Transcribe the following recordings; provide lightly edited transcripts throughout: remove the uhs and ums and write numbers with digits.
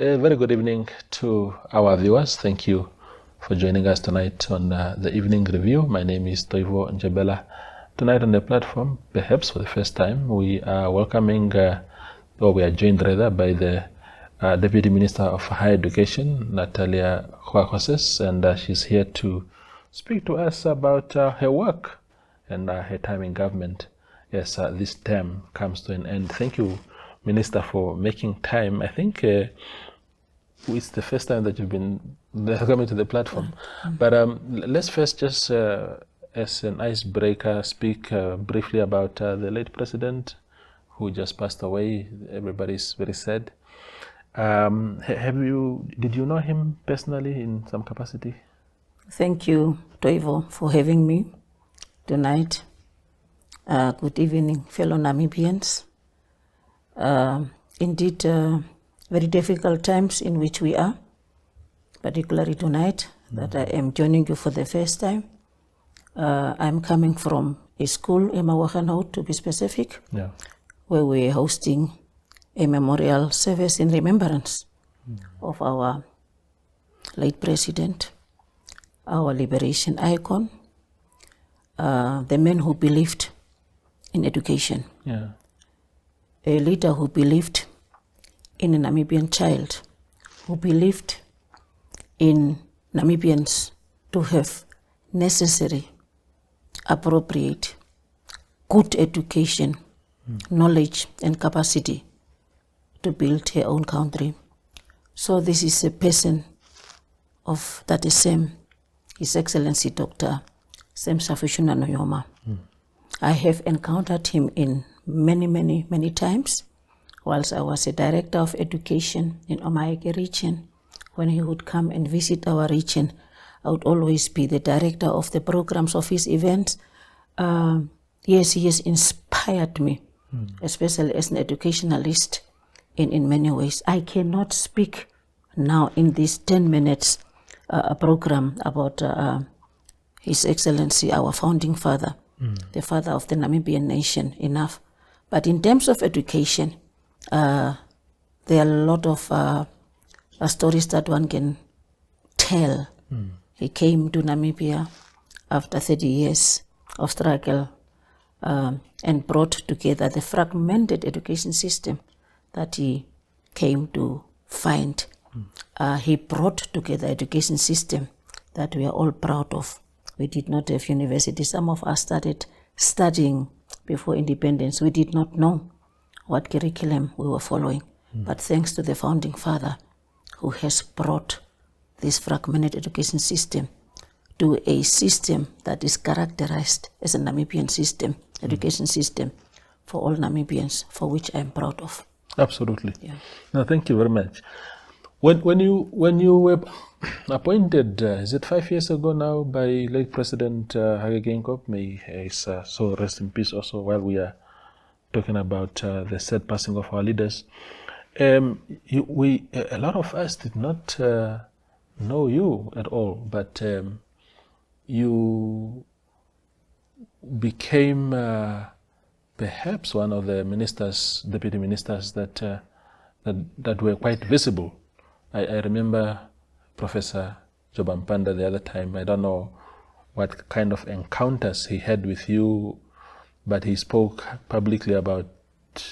A very good evening to our viewers. Thank you for joining us tonight on the evening review. My name is Toivo Njebela. Tonight on the platform, perhaps for the first time, we are welcoming, or we are joined rather, by the Deputy Minister of Higher Education, Nathalia Goagoses, and she's here to speak to us about her work and her time in government. Yes, this term comes to an end. Thank you, Minister, for making time. I think it's the first time that you've been coming to the platform. But let's first just, as an icebreaker, speak briefly about the late president who just passed away. Everybody's very sad. Did you know him personally in some capacity? Thank you, Toivo, for having me tonight. Good evening, fellow Namibians. Indeed, very difficult times in which we are, particularly tonight, that I am joining you for the first time. I'm coming from a school, Emawakhanhout to be specific, where we're hosting a memorial service in remembrance of our late president, our liberation icon, the man who believed in education, a leader who believed in a Namibian child, who believed in Namibians to have necessary, appropriate, good education, knowledge and capacity to build her own country. So this is a person of that is same, His Excellency Dr. Sam Safishuna Noyoma. I have encountered him in many times whilst I was a director of education in Omaege region. When he would come and visit our region, I would always be the director of the programs of his events. Yes, he has inspired me, especially as an educationalist in many ways. I cannot speak now in this 10 minutes program about His Excellency, our founding father, the father of the Namibian nation, enough. But in terms of education, there are a lot of stories that one can tell. He came to Namibia after 30 years of struggle and brought together the fragmented education system that he came to find. He brought together education system that we are all proud of. We did not have university. Some of us started studying before independence. We did not know what curriculum we were following. But thanks to the founding father who has brought this fragmented education system to a system that is characterized as a Namibian system, education system for all Namibians, for which I am proud of. Absolutely. Yeah. No, thank you very much. When you were appointed, is it 5 years ago now, by late President Hage Geingob, may his soul rest in peace also, while we are talking about the sad passing of our leaders. A lot of us did not know you at all, but you became perhaps one of the ministers, deputy ministers that were quite visible. I remember Professor Jobampanda the other time. I don't know what kind of encounters he had with you, but he spoke publicly about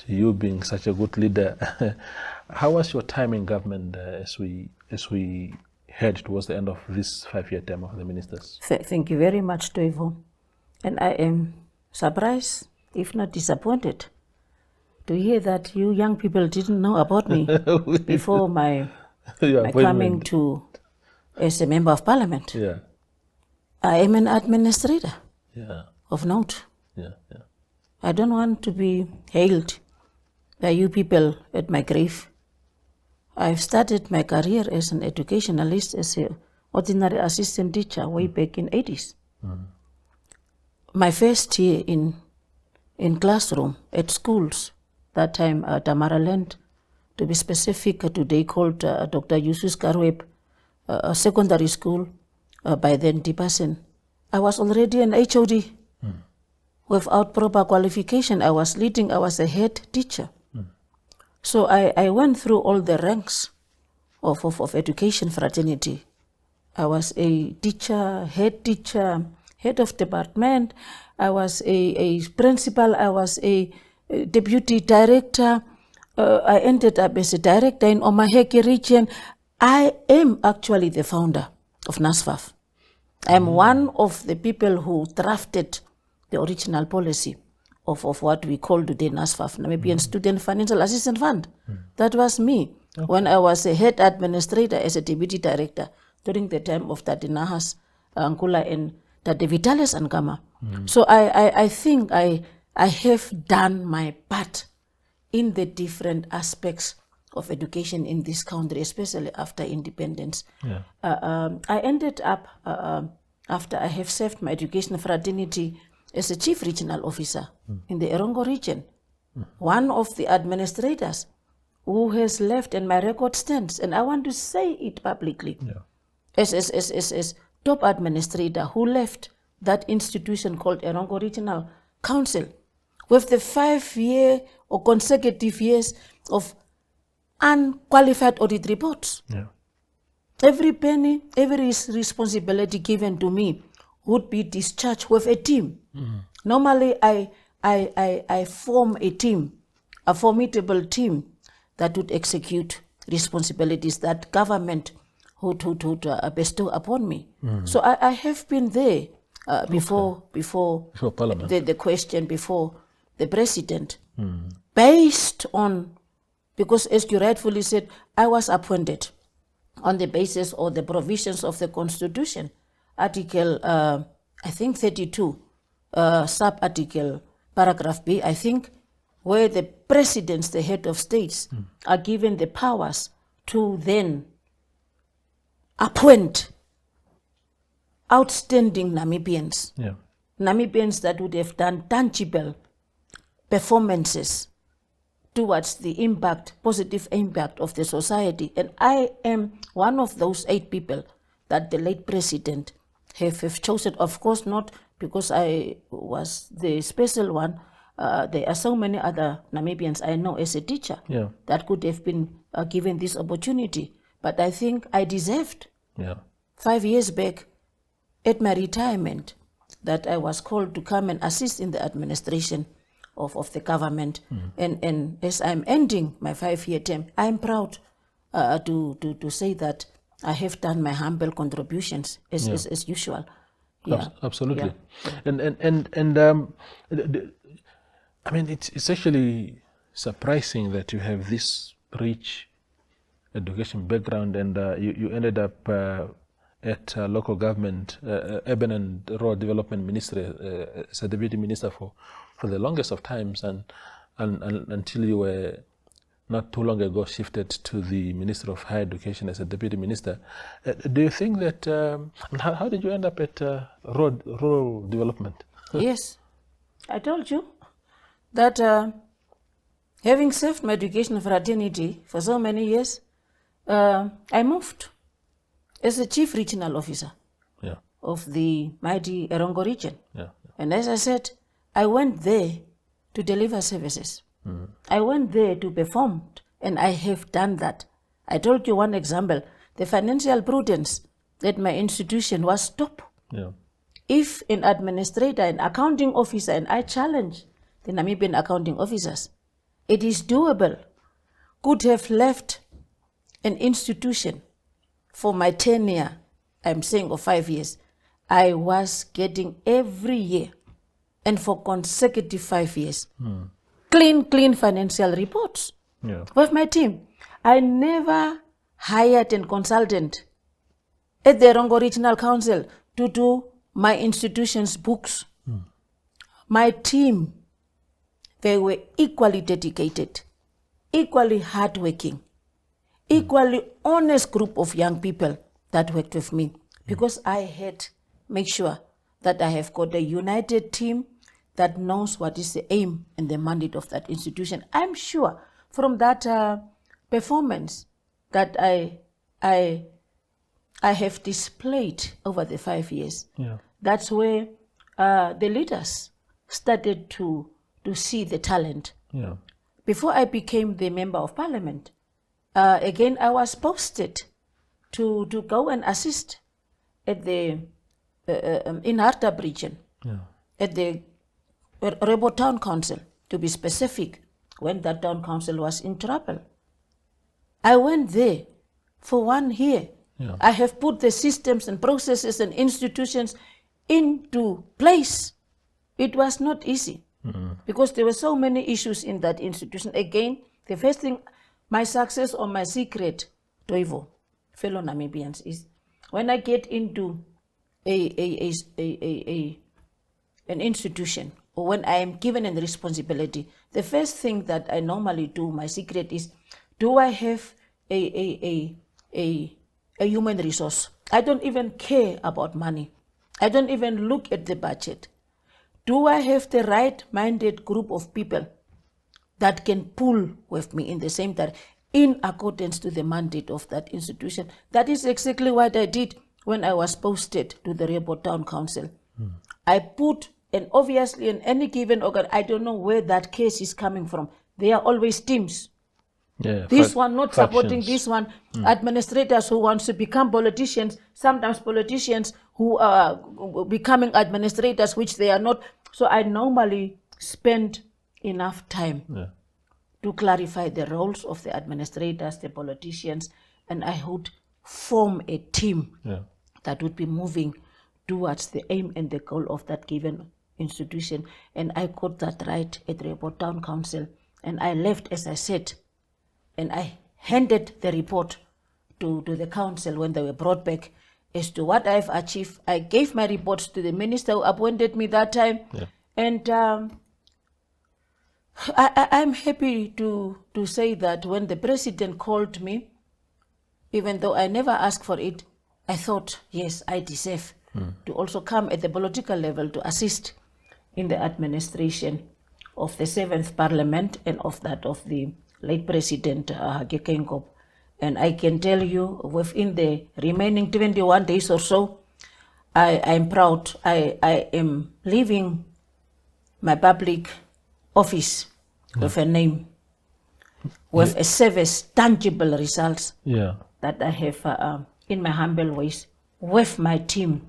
you being such a good leader. How was your time in government as we head towards the end of this 5-year term of the ministers? Thank you very much, Toivo. And I am surprised, if not disappointed, to hear that you young people didn't know about me before my coming to as a member of parliament. I am an administrator of note. I don't want to be hailed by you people at my grave. I've started my career as an educationalist, as an ordinary assistant teacher way back in 80s. My first year in classroom at schools, that time Tamaraland, to be specific, today called Dr. Yusuf Karweb Secondary School, by then Dipasen. I was already an HOD. Without proper qualification, I was a head teacher. So I went through all the ranks of education fraternity. I was a teacher, head of department. I was a principal. I was a deputy director. I ended up as a director in Omaheke region. I am actually the founder of NASFAF. I'm one of the people who drafted the original policy of what we call today NASFAF, Namibian Student Financial Assistance Fund. That was me when I was a head administrator as a deputy director during the time of Tate Nahas Nkula and Tate Vitalis Ankama. So I think I have done my part in the different aspects of education in this country, especially after independence. I ended up, after I have served my education fraternity as a chief regional officer in the Erongo region, one of the administrators who has left, and my record stands, and I want to say it publicly, as top administrator who left that institution called Erongo Regional Council with the 5-year or consecutive years of unqualified audit reports. Every penny, every responsibility given to me would be discharged with a team. Normally, I form a team, a formidable team that would execute responsibilities that government would bestow upon me. So I have been there before Parliament. The question before the president, based on, because as you rightfully said, I was appointed on the basis or the provisions of the Constitution, Article, I think 32, sub-article, paragraph B, I think, where the presidents, the head of states, are given the powers to then appoint outstanding Namibians, Namibians that would have done tangible performances towards the impact, positive impact of the society. And I am one of those 8 people that the late president have chosen. Of course, not because I was the special one. There are so many other Namibians I know as a teacher that could have been given this opportunity. But I think I deserved 5 years back at my retirement that I was called to come and assist in the administration of the government. And as I'm ending my 5-year term, I'm proud to say that I have done my humble contributions as usual. Absolutely. I mean, it's actually surprising that you have this rich education background, and you ended up at local government, urban and rural development ministry, as a deputy minister for the longest of times, and until you were not too long ago shifted to the Ministry of Higher Education as a deputy minister. Do you think that, how did you end up at rural development? Yes, I told you that having served my education fraternity for so many years, I moved as a chief regional officer of the mighty Erongo region. And as I said, I went there to deliver services. I went there to perform, and I have done that. I told you one example. The financial prudence at my institution was top. If an administrator, an accounting officer, and I challenge the Namibian accounting officers, it is doable, could have left an institution for my tenure, I'm saying of 5 years, I was getting every year, and for consecutive 5 years, clean financial reports with my team. I never hired a consultant at the Erongo Regional Council to do my institution's books. My team, they were equally dedicated, equally hardworking, equally honest group of young people that worked with me, because I had make sure that I have got a united team that knows what is the aim and the mandate of that institution. I'm sure from that performance that I have displayed over the 5 years, that's where the leaders started to see the talent. Before I became the member of parliament, again, I was posted to go and assist at the in Hartab region, at the Rebo Town Council, to be specific, when that town council was in trouble. I went there for 1 year. I have put the systems and processes and institutions into place. It was not easy because there were so many issues in that institution. Again, the first thing, my success or my secret, Toivo, fellow Namibians, is when I get into an institution, or when I am given a responsibility, the first thing that I normally do, my secret is, do I have a human resource? I don't even care about money. I don't even look at the budget. Do I have the right-minded group of people that can pull with me in the same time, in accordance to the mandate of that institution? That is exactly what I did when I was posted to the Rebo Town Council. I put, and obviously in any given organ, I don't know where that case is coming from. There are always teams. This one not supporting this one, administrators who want to become politicians, sometimes politicians who are becoming administrators, which they are not. So I normally spend enough time to clarify the roles of the administrators, the politicians, and I would form a team that would be moving towards the aim and the goal of that given institution. And I got that right at the Rebo Town Council. And I left, as I said, and I handed the report to the council when they were brought back as to what I've achieved. I gave my reports to the minister who appointed me that time. And I'm happy to say that when the president called me, even though I never asked for it, I thought, yes, I deserve to also come at the political level to assist in the administration of the 7th Parliament and of that of the late President Hage Geingob. And I can tell you, within the remaining 21 days or so, I am proud. I am leaving my public office with a name, with a service, tangible results that I have, in my humble ways, with my team,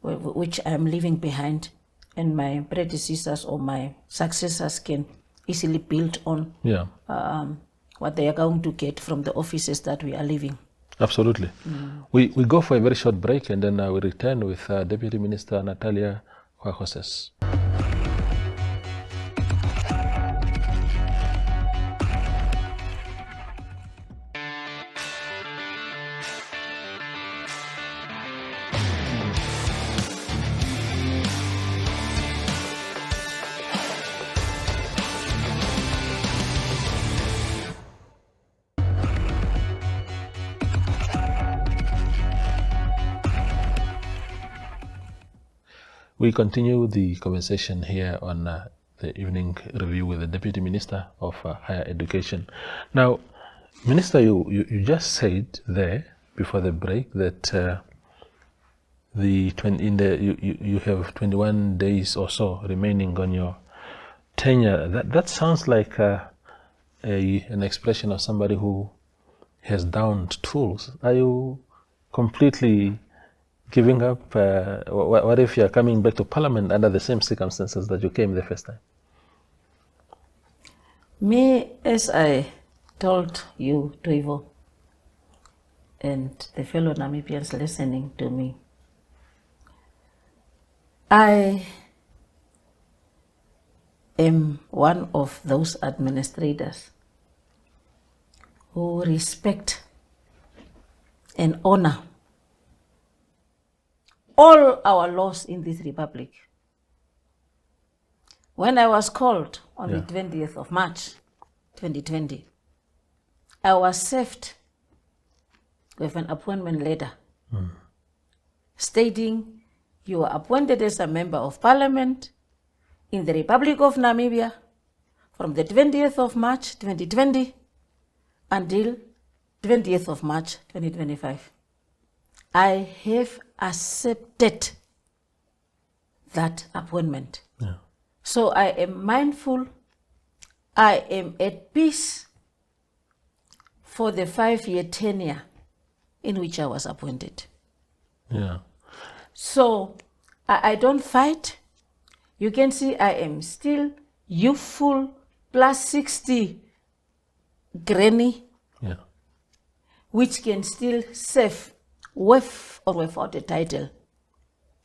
which I am leaving behind, and my predecessors or my successors can easily build on what they are going to get from the offices that we are leaving. Absolutely. We go for a very short break, and then we return with Deputy Minister Nathalia Goagoses. We continue the conversation here on the evening review with the Deputy Minister of Higher Education. Now, Minister, you just said there before the break that you have 21 days or so remaining on your tenure. That sounds like an expression of somebody who has downed tools. Are you completely giving up? What if you're coming back to Parliament under the same circumstances that you came the first time? Me, as I told you, Toivo, and the fellow Namibians listening to me, I am one of those administrators who respect and honor all our laws in this republic. When I was called on the 20th of March, 2020, I was served with an appointment letter stating you are appointed as a member of Parliament in the Republic of Namibia from the 20th of March, 2020 until 20th of March, 2025. I have accepted that appointment. So I am mindful, I am at peace for the 5-year tenure in which I was appointed. Yeah. So I don't fight. You can see I am still youthful, plus 60 granny, Yeah. which can still serve with or without a title,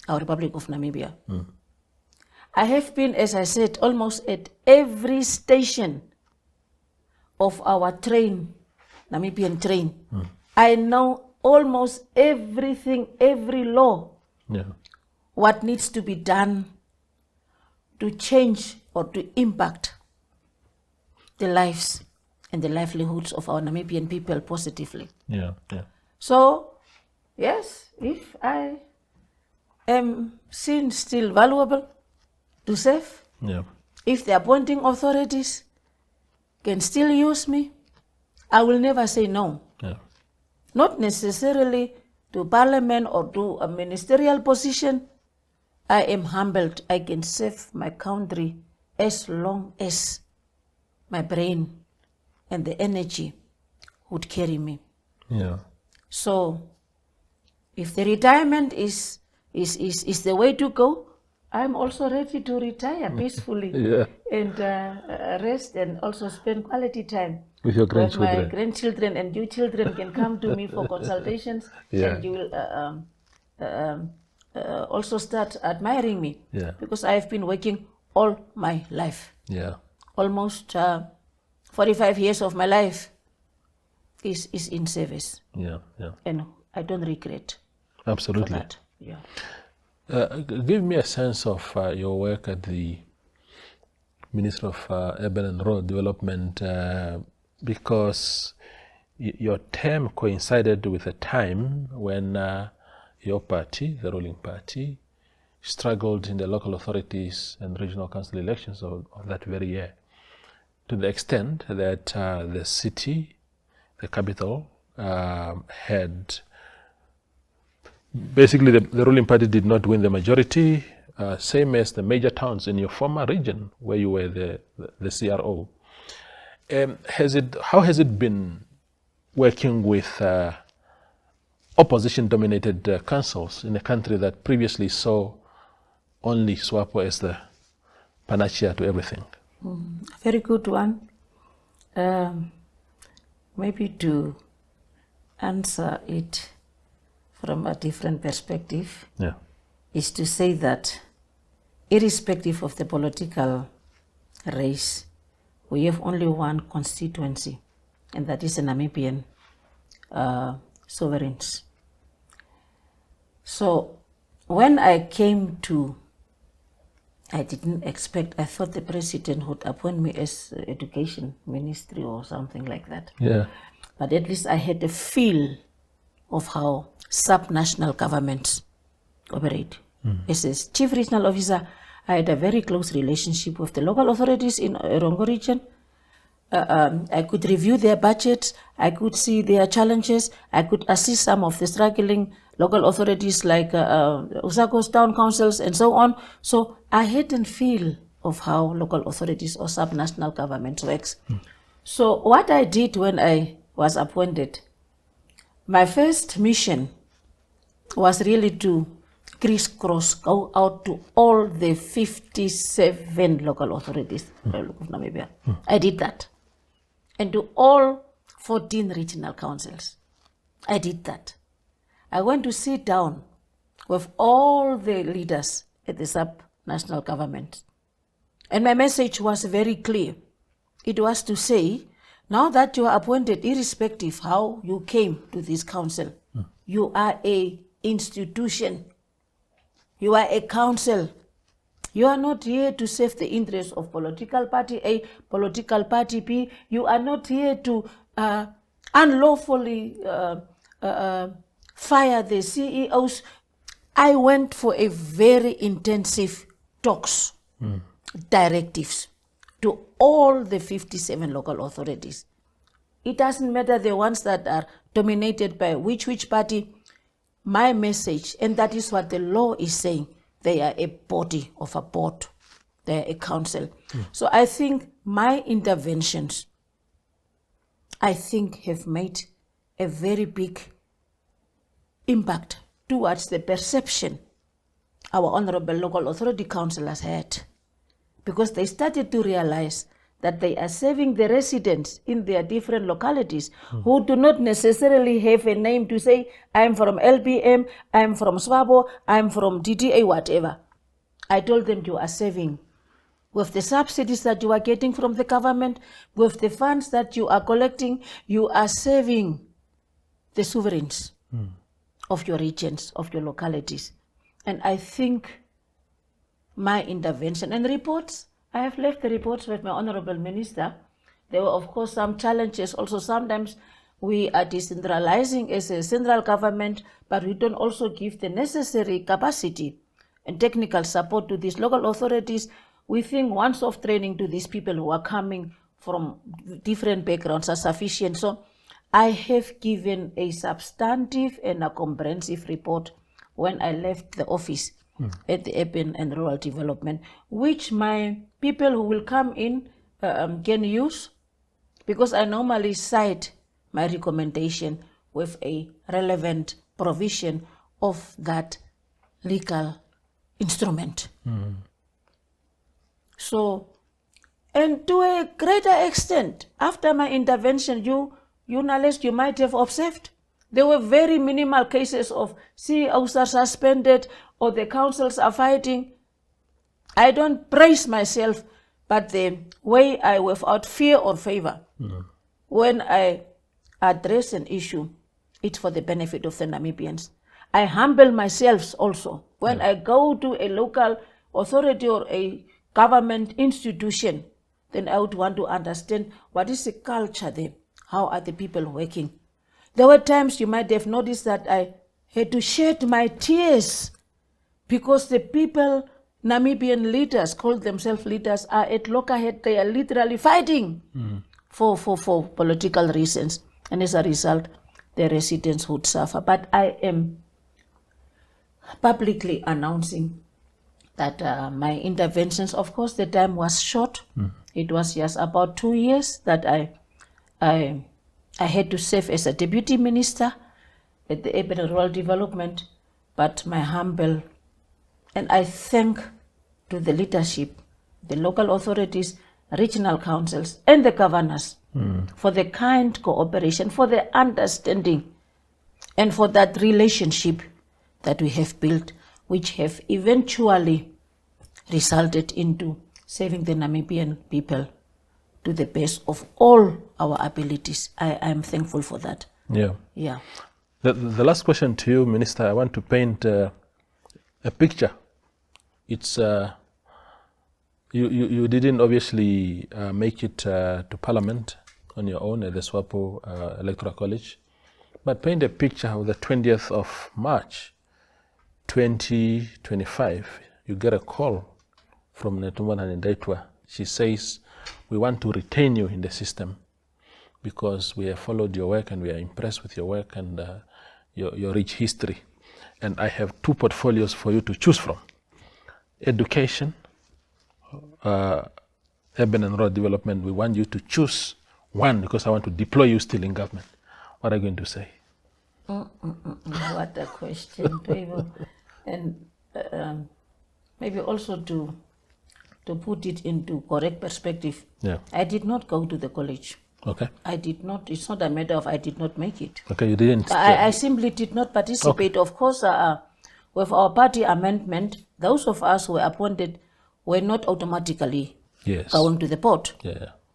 our Republic of Namibia. I have been, as I said, almost at every station of our train, Namibian train. I know almost everything, every law, Yeah. what needs to be done to change or to impact the lives and the livelihoods of our Namibian people positively. Yeah. Yeah. So, yes, if I am seen still valuable to serve, Yeah. if the appointing authorities can still use me, I will never say no. Yeah. Not necessarily to parliament or to a ministerial position. I am humbled. I can serve my country as long as my brain and the energy would carry me. Yeah. So if the retirement is the way to go, I'm also ready to retire peacefully Yeah. and rest and also spend quality time With your where my grandchildren. grandchildren and you children can come to me for consultations, Yeah. and you will also start admiring me, Yeah. because I have been working all my life. Yeah. Almost 45 years of my life is in service, Yeah. Yeah. and I don't regret for Absolutely. that. Yeah. Give me a sense of your work at the Ministry of Urban and Rural Development, because your term coincided with a time when your party, the ruling party, struggled in the local authorities and regional council elections of that very year, to the extent that the city, the capital, had basically the ruling party did not win the majority, same as the major towns in your former region where you were the CRO. How has it been working with opposition-dominated councils in a country that previously saw only SWAPO as the panacea to everything? Very good one. Maybe to answer it from a different perspective, Yeah. is to say that irrespective of the political race, we have only one constituency, and that is the Namibian sovereigns. So when I came to, I didn't expect, I thought the president would appoint me as education ministry or something like that. Yeah. But at least I had a feel of how subnational governments operate. As a chief regional officer, I had a very close relationship with the local authorities in Rongo region. I could review their budgets, I could see their challenges, I could assist some of the struggling local authorities like Usako's town councils and so on. So I had a feel of how local authorities or subnational governments works. So what I did when I was appointed, my first mission was really to crisscross, go out to all the 57 local authorities of Namibia. I did that. And to all 14 regional councils. I did that. I went to sit down with all the leaders at the sub-national government. And my message was very clear. It was to say, now that you are appointed, irrespective how you came to this council, you are an institution. You are a council. You are not here to serve the interests of political party A, political party B. You are not here to unlawfully fire the CEOs. I went for a very intensive talks, directives to all the 57 local authorities. It doesn't matter the ones that are dominated by which party. My message, and that is what the law is saying, they are a body of a board, they are a council. So I think my interventions I think have made a very big impact towards the perception our honorable local authority councillors had, because they started to realize that they are serving the residents in their different localities who do not necessarily have a name to say, I'm from LBM, I'm from Swabo, I'm from DTA, whatever. I told them you are serving with the subsidies that you are getting from the government, with the funds that you are collecting, you are serving the sovereigns of your regions, of your localities. And I think my intervention and reports, I have left the reports with my honorable minister. There were, of course, some challenges. Also, sometimes we are decentralizing as a central government, but we don't also give the necessary capacity and technical support to these local authorities. We think once-off training to these people who are coming from different backgrounds are sufficient. So I have given a substantive and a comprehensive report when I left the office at the Urban and Rural Development, which my people who will come in can use, because I normally cite my recommendation with a relevant provision of that legal instrument. So, and to a greater extent, after my intervention, you journalists, you might have observed, there were very minimal cases of CEOs are suspended or the councils are fighting. I don't praise myself, but the way I, without fear or favor, when I address an issue, it's for the benefit of the Namibians. I humble myself also. When I go to a local authority or a government institution, then I would want to understand what is the culture there, how are the people working. There were times you might have noticed that I had to shed my tears because the people, Namibian leaders, call themselves leaders, are at lockerhead. They are literally fighting for political reasons. And as a result, the residents would suffer. But I am publicly announcing that my interventions, of course, the time was short. It was just about 2 years that I had to serve as a deputy minister at the Urban and Rural Development, but my humble, and I thank to the leadership, the local authorities, regional councils, and the governors for the kind cooperation, for the understanding, and for that relationship that we have built, which have eventually resulted into serving the Namibian people to the best of all our abilities. I am thankful for that. Yeah. The last question to you, Minister, I want to paint a picture. It's you didn't obviously make it to Parliament on your own at the SWAPO Electoral College, but paint a picture of the 20th of March 2025. You get a call from Netumbo Nandi-Ndaitwah. She says, we want to retain you in the system because we have followed your work and we are impressed with your work and your rich history. And I have 2 portfolios for you to choose from. Education, urban and rural development. We want you to choose one because I want to deploy you still in government. What are you going to say? What a question, David. And maybe also to put it into correct perspective. I did not go to the college. Okay. I did not. It's not a matter of I did not make it. Okay, you didn't. I simply did not participate. Okay. Of course, with our party amendment, those of us who were appointed were not automatically going to the port.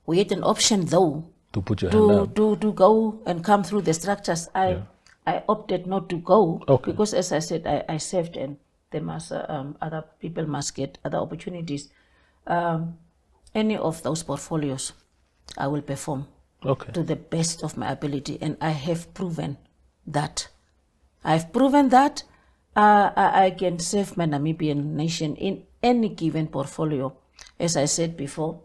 We had an option though to put your hand down. To go and come through the structures. I opted not to go because, as I said, I served and there must other people must get other opportunities. Any of those portfolios, I will perform to the best of my ability, and I have proven that. I've proven that I can serve my Namibian nation in any given portfolio. As I said before,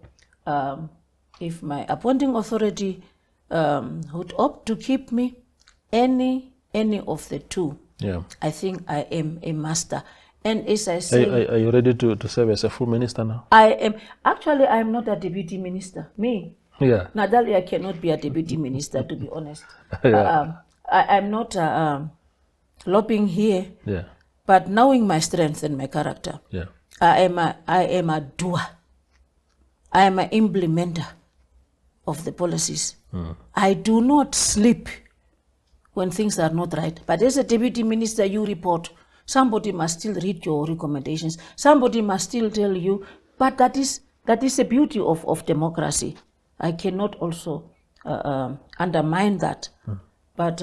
if my appointing authority would opt to keep me, any of the 2, I think I am a master. And as I say, are you ready to serve as a full minister now? I am. Actually, I am not a deputy minister. Me, Yeah. Nathalia cannot be a deputy minister, to be honest. Yeah. I'm not lobbying here, Yeah. but knowing my strength and my character, Yeah. I am a doer. I am an implementer of the policies. I do not sleep when things are not right. But as a deputy minister, you report. Somebody must still read your recommendations. Somebody must still tell you. But that is the beauty of democracy. I cannot also undermine that. But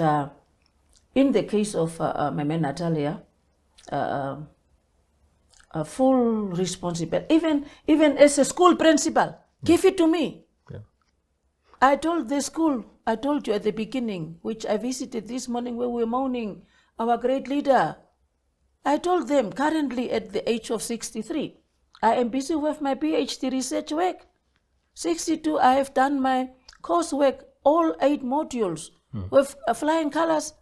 in the case of my man Nathalia, a full responsibility, even as a school principal, give it to me. Yeah. I told the school, I told you at the beginning, which I visited this morning where we were mourning our great leader. I told them, currently at the age of 63, I am busy with my PhD research work. 62, I have done my coursework, all 8 modules, with flying colors,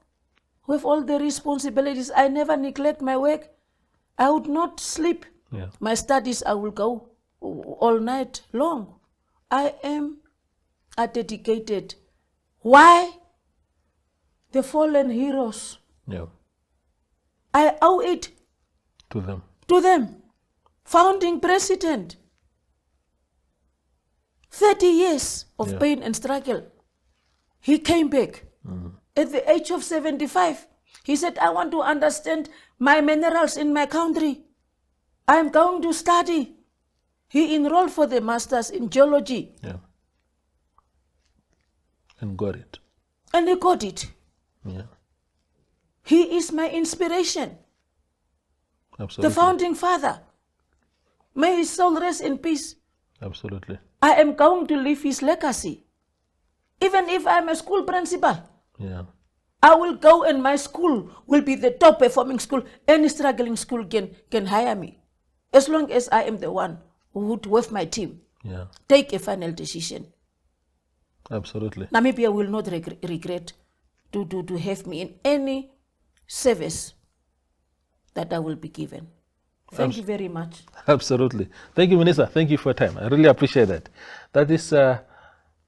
with all the responsibilities. I never neglect my work. I would not sleep. Yeah. My studies, I will go all night long. I am a dedicated. Why? The fallen heroes. Yeah. I owe it To them. to them. Founding president. 30 years of pain and struggle. He came back. At the age of 75, he said, I want to understand my minerals in my country. I'm going to study. He enrolled for the masters in geology. Yeah. And got it. And he got it. Yeah. He is my inspiration. Absolutely. The founding father. May his soul rest in peace. Absolutely. I am going to leave his legacy. Even if I'm a school principal, Yeah. I will go and my school will be the top performing school. Any struggling school can hire me. As long as I am the one who would, with my team, Yeah. take a final decision. Absolutely. Namibia will not regret to have me in any service that I will be given. Thank you very much. Absolutely. Thank you, Minister. Thank you for your time. I really appreciate that. That is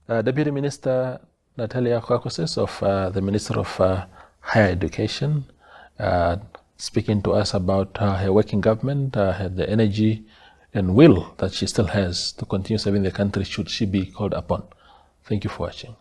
Deputy Minister Nathalia Goagoses of the Minister of Higher Education, speaking to us about her working government, the energy and will that she still has to continue serving the country should she be called upon. Thank you for watching.